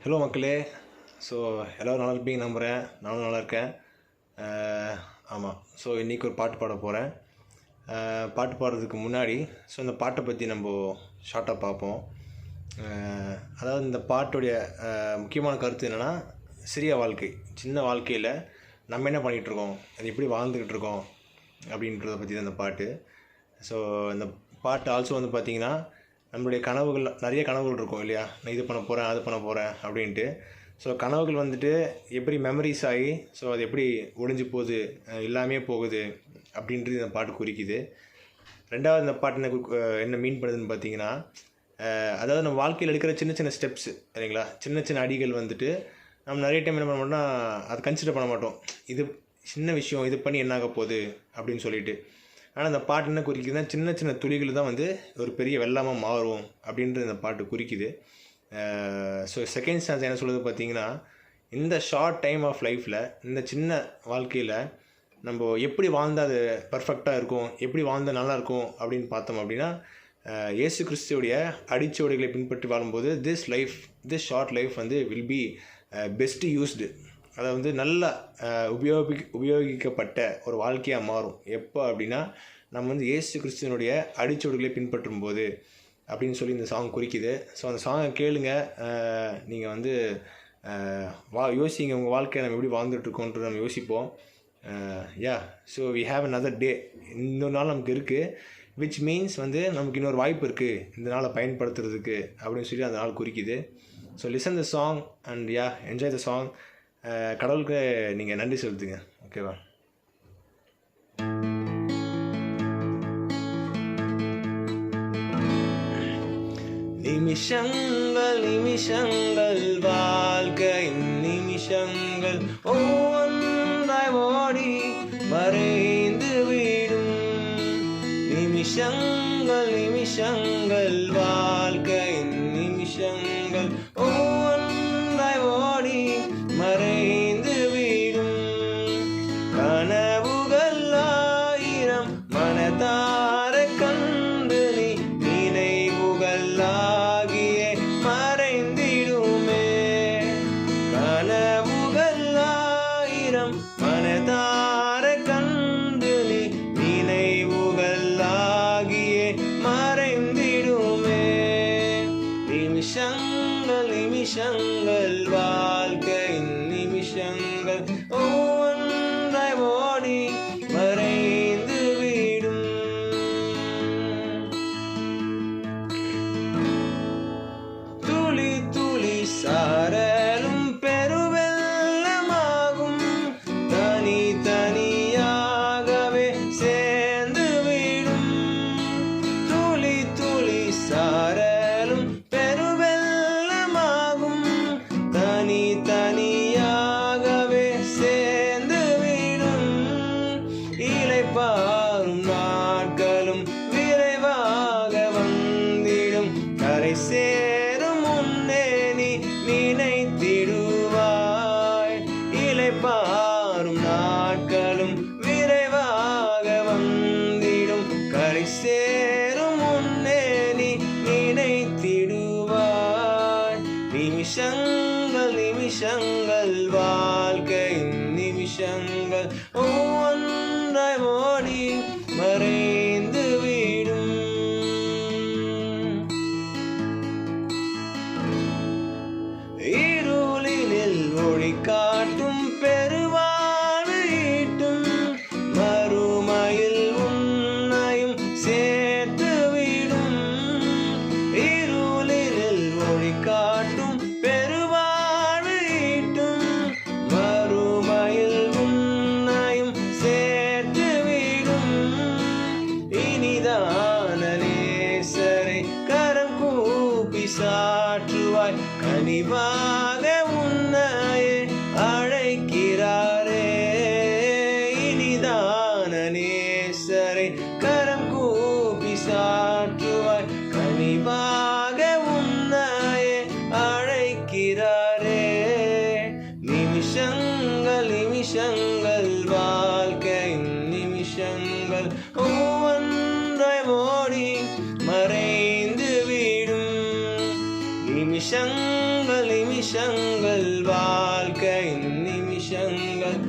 Hello மக்களே. So எல்லோரும் நல்லா இருப்பீங்க நம்புகிறேன். நானும் நல்லா இருக்கேன். ஆமாம். ஸோ இன்றைக்கி ஒரு பாட்டு பாட போகிறேன். பாட்டு பாடுறதுக்கு முன்னாடி இந்த பாட்டை பற்றி நம்ம ஷார்ட்டாக பார்ப்போம். அதாவது இந்த பாட்டுடைய முக்கியமான கருத்து என்னென்னா, சிறிய வாழ்க்கை, சின்ன வாழ்க்கையில் நம்ம என்ன பண்ணிகிட்ருக்கோம், அது எப்படி வாழ்ந்துக்கிட்டு இருக்கோம் அப்படின்றத பற்றி தான் இந்த பாட்டு. ஸோ இந்த பாட்டு ஆல்சோ பார்த்திங்கன்னா, நம்மளுடைய கனவுகள், நிறைய கனவுகள் இருக்கும் இல்லையா, நான் இது பண்ண போகிறேன், அது பண்ண போகிறேன் அப்படின்ட்டு. ஸோ கனவுகள் எப்படி மெமரிஸ் ஆகி அது எப்படி ஒழிஞ்சு போகுது, எல்லாமே போகுது அப்படின்றது இந்த பாட்டு குறிக்குது. ரெண்டாவது இந்த பாட்டு என்ன மீன் பண்ணுதுன்னு பார்த்தீங்கன்னா, அதாவது நம்ம வாழ்க்கையில் எடுக்கிற சின்ன சின்ன ஸ்டெப்ஸு இல்லைங்களா, சின்ன சின்ன அடிகள் நம்ம நிறைய டைம் என்ன பண்ண மாட்டோம்னா அதை கன்சிடர் பண்ண மாட்டோம். இது சின்ன விஷயம், இது பண்ணி என்னாக போகுது அப்படின்னு சொல்லிட்டு. ஆனால் இந்த பாட்டு என்ன குறிக்குதுன்னா, சின்ன சின்ன துளிகள் தான் ஒரு பெரிய வெள்ளமாக மாறும் அப்படின்றது இந்த பாட்டு குறிக்குது. ஸோ செகண்ட் ஸ்டான்ஸ் என்ன சொல்லுது பார்த்தீங்கன்னா, இந்த ஷார்ட் டைம் ஆஃப் லைஃப்பில், இந்த சின்ன வாழ்க்கையில் நம்ம எப்படி வாழ்ந்தால் அது பர்ஃபெக்டாக இருக்கும், எப்படி வாழ்ந்தால் நல்லாயிருக்கும் அப்படின்னு பார்த்தோம் அப்படின்னா, இயேசு கிறிஸ்துவுடைய அடிச்சுவடுகளை பின்பற்றி வாழும்போது this short life will be best used. அதை நல்லா உபயோகிக்கப்பட்ட ஒரு வாழ்க்கையாக மாறும். எப்போ அப்படின்னா, நம்ம இயேசு கிறிஸ்துவனுடைய அடிச்சுவடுகளை பின்பற்றும் போது அப்படின்னு சொல்லி இந்த சாங் குறிக்குது. ஸோ அந்த சாங்கை கேளுங்க. நீங்கள் யோசிங்க, உங்கள் வாழ்க்கையை நம்ம எப்படி வாழ்ந்துட்டுருக்கோன்றது நம்ம யோசிப்போம். ஸோ வி ஹாவ் another டே. இன்னொரு நாள் நமக்கு இருக்குது, விச் மீன்ஸ் நமக்கு இன்னொரு வாய்ப்பு இருக்குது இந்த நாளை பயன்படுத்துறதுக்கு அப்படின்னு சொல்லி அந்த நாள் குறிக்குது. So listen the song and enjoy the song. கடவுளுக்கு நீங்கள் நன்றி செலுத்துங்க. ஓகேவா? நிமிஷங்கள் நிமிஷங்கள் வாழ்க்கையின் நிமிஷங்கள் ஒவ்வொன்றாய் ஓடி மறைந்து விடும். நிமிஷங்கள் நிமிஷங்கள் வாழ்க்கையின் நிமிஷங்கள் ஒவ்வொன்றாய் ஓடி மறைந்து விடும். கனவுகள் ஆயிரம் மனதார கண்டு நீ நினைவுகள் ஆகியே மறைந்திடுமே. கனவுகள் ஆயிரம் மனதார கண்டு நீ நினைவுகள் ஆகியே மறைந்திடுமே. நிமிஷங்கள் நிமிஷங்கள் வாழ்க்கையின் நிமிஷங்கள் ஒவ்வொன்றாய் ஓடி மறைந்து விடும். துளி துளி சாரலும் பெருவெள்ளமாகும், தனி தனியாகவே சேர்ந்து விடும். துளி துளி சாரலும் பெருவெள்ளமாகும், தனி தனியாகவே சேர்ந்து விடும். இளைப்பாறும் நாட்களும் விரைவாக வந்திடும், கரை சேரும் முன்னே நீ நினைத்திடுவாய். இளைப்பாறும் நாட்களும் விரைவாக வந்திடும், கரை சேரும் முன்னே நீ நினைத்திடுவாய். நிமிஷங்கள் நிமிஷங்கள் வாழ்க்கையின் நிமிஷங்கள் ஒவ்வொன்றாய் ஓடி மறைந்து விடும். இருளினில் ஒளி காட்டும் பெருவாழ்வு ஈட்டும், மறுமையில் உன்னையும் சேர்த்து விடும். இருளினில் ஒளி காட்டும் பெருவாழ்வு ஈட்டும், மறுமையில் உன்னையும் சேர்த்து விடும். இனிதான நேசரை கரம் கூப்பி சாற்றுவாய், கனிவாக உன்னையே அழைக்கிறாரே. இனிதான நேசரை கரம் கூப்பி சாற்றுவாய், கனிவாக உன்னையே அழைக்கிறாரே. நிமிஷங்கள் நிமிஷங்கள் வாழ்க்கையின் நிமிஷங்கள் ஒவ்வொன்றாய் ஓடி மறைந்து விடும். நிமிஷங்கள் நிமிஷங்கள் வாழ்க்கையின் நிமிஷங்கள்